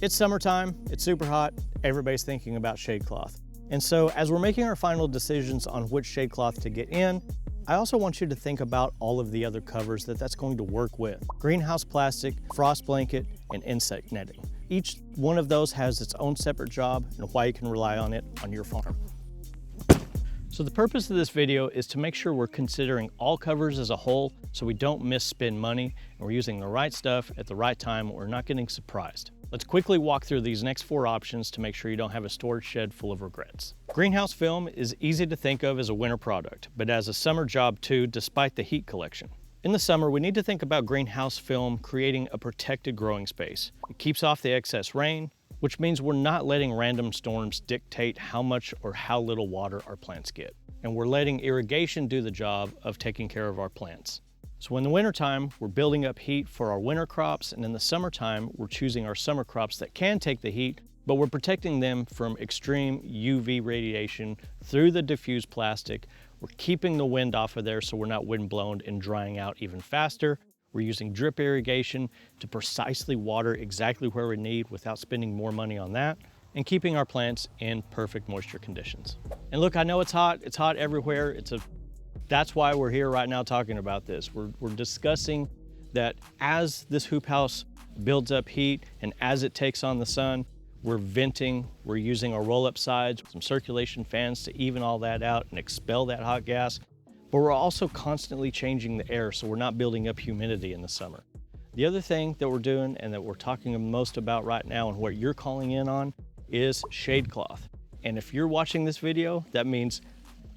It's summertime, it's super hot, everybody's thinking about shade cloth. And so as we're making our final decisions on which shade cloth to get in, I also want you to think about all of the other covers that's going to work with. Greenhouse plastic, frost blanket, and insect netting. Each one of those has its own separate job and why you can rely on it on your farm. So the purpose of this video is to make sure we're considering all covers as a whole so we don't misspend money and we're using the right stuff at the right time and we're not getting surprised. Let's quickly walk through these next 4 options to make sure you don't have a storage shed full of regrets. Greenhouse film is easy to think of as a winter product, but as a summer job too, despite the heat collection. In the summer, we need to think about greenhouse film creating a protected growing space. It keeps off the excess rain, which means we're not letting random storms dictate how much or how little water our plants get. And we're letting irrigation do the job of taking care of our plants. So in the wintertime, we're building up heat for our winter crops, and in the summertime, we're choosing our summer crops that can take the heat, but we're protecting them from extreme UV radiation through the diffused plastic. We're keeping the wind off of there so we're not windblown and drying out even faster. We're using drip irrigation to precisely water exactly where we need without spending more money on that, and keeping our plants in perfect moisture conditions. And look, I know it's hot everywhere. That's why we're here right now talking about this. We're discussing that as this hoop house builds up heat and as it takes on the sun, we're venting, we're using our roll-up sides, some circulation fans to even all that out and expel that hot gas. But we're also constantly changing the air so we're not building up humidity in the summer. The other thing that we're doing and that we're talking most about right now and what you're calling in on is shade cloth. And if you're watching this video, that means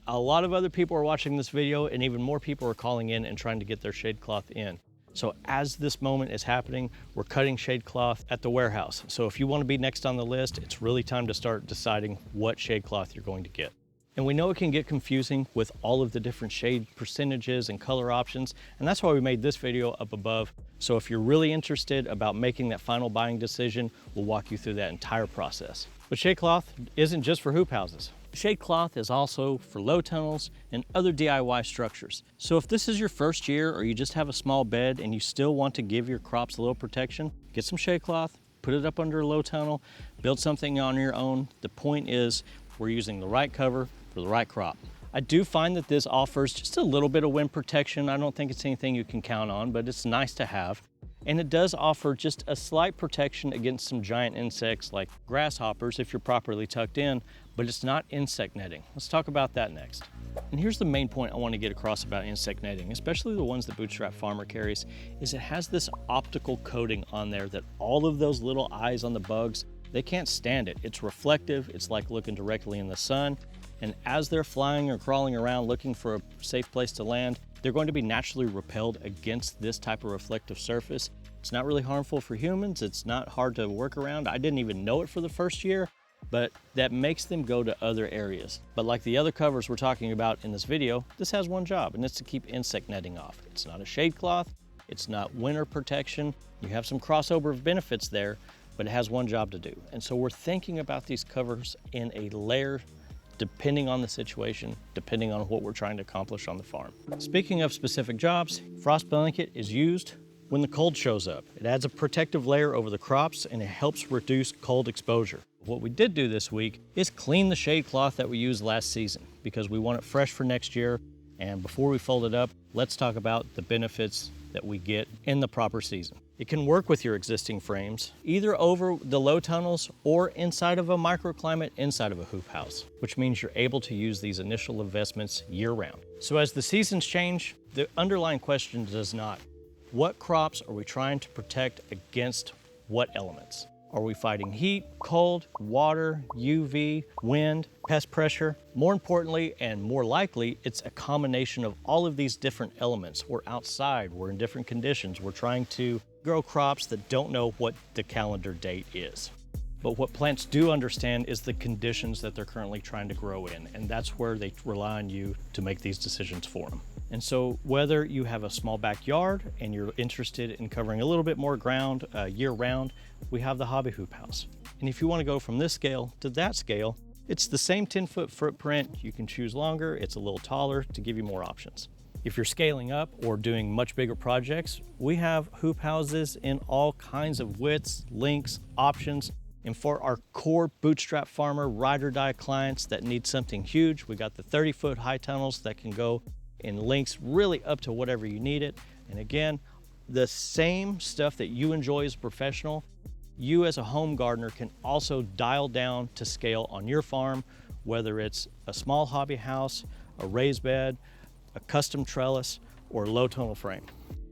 a lot of other people are watching this video and even more people are calling in and trying to get their shade cloth in. So as this moment is happening, we're cutting shade cloth at the warehouse. So if you want to be next on the list, it's really time to start deciding what shade cloth you're going to get. And we know it can get confusing with all of the different shade percentages and color options, and that's why we made this video up above. So if you're really interested about making that final buying decision, we'll walk you through that entire process. But shade cloth isn't just for hoop houses. Shade cloth is also for low tunnels and other DIY structures. So if this is your first year or you just have a small bed and you still want to give your crops a little protection, get some shade cloth, put it up under a low tunnel, build something on your own. The point is we're using the right cover for the right crop. I do find that this offers just a little bit of wind protection. I don't think it's anything you can count on, but it's nice to have. And it does offer just a slight protection against some giant insects like grasshoppers if you're properly tucked in, but it's not insect netting. Let's talk about that next. And here's the main point I want to get across about insect netting, especially the ones that Bootstrap Farmer carries, is it has this optical coating on there that all of those little eyes on the bugs, they can't stand it. It's reflective, it's like looking directly in the sun, and as they're flying or crawling around looking for a safe place to land, they're going to be naturally repelled against this type of reflective surface. It's not really harmful for humans. It's not hard to work around. I didn't even know it for the first year, but that makes them go to other areas. But like the other covers we're talking about in this video, this has one job, and it's to keep insect netting off. It's not a shade cloth. It's not winter protection. You have some crossover of benefits there, but it has one job to do. And so we're thinking about these covers in a layer depending on the situation, depending on what we're trying to accomplish on the farm. Speaking of specific jobs, frost blanket is used when the cold shows up. It adds a protective layer over the crops and it helps reduce cold exposure. What we did do this week is clean the shade cloth that we used last season because we want it fresh for next year. And before we fold it up, let's talk about the benefits that we get in the proper season. It can work with your existing frames, either over the low tunnels or inside of a microclimate inside of a hoop house, which means you're able to use these initial investments year-round. So as the seasons change, the underlying question does not. What crops are we trying to protect against what elements? Are we fighting heat, cold, water, UV, wind, pest pressure? More importantly, and more likely, it's a combination of all of these different elements. We're outside, we're in different conditions. We're trying to grow crops that don't know what the calendar date is. But what plants do understand is the conditions that they're currently trying to grow in, and that's where they rely on you to make these decisions for them. And so whether you have a small backyard and you're interested in covering a little bit more ground year-round, we have the hobby hoop house. And if you want to go from this scale to that scale, it's the same 10-foot footprint. You can choose longer, it's a little taller to give you more options. If you're scaling up or doing much bigger projects, we have hoop houses in all kinds of widths, lengths, options. And for our core Bootstrap farmer ride or die clients that need something huge, we got the 30-foot high tunnels that can go in lengths really up to whatever you need it. And again, the same stuff that you enjoy as a professional, you as a home gardener can also dial down to scale on your farm, whether it's a small hobby house, a raised bed, a custom trellis, or a low tonal frame.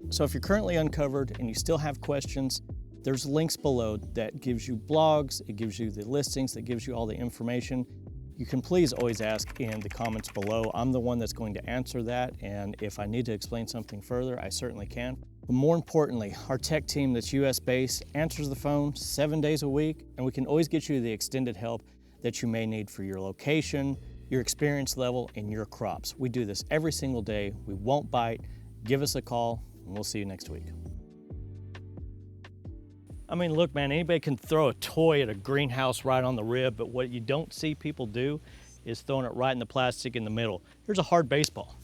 So if you're currently uncovered and you still have questions, there's links below that gives you blogs, it gives you the listings, that gives you all the information. You can please always ask in the comments below. I'm the one that's going to answer that, and if I need to explain something further, I certainly can. But more importantly, our tech team that's US-based answers the phone 7 days a week, and we can always get you the extended help that you may need for your location, your experience level, and your crops. We do this every single day. We won't bite. Give us a call, and we'll see you next week. I mean, look, man, anybody can throw a toy at a greenhouse right on the rib, but what you don't see people do is throwing it right in the plastic in the middle. Here's a hard baseball.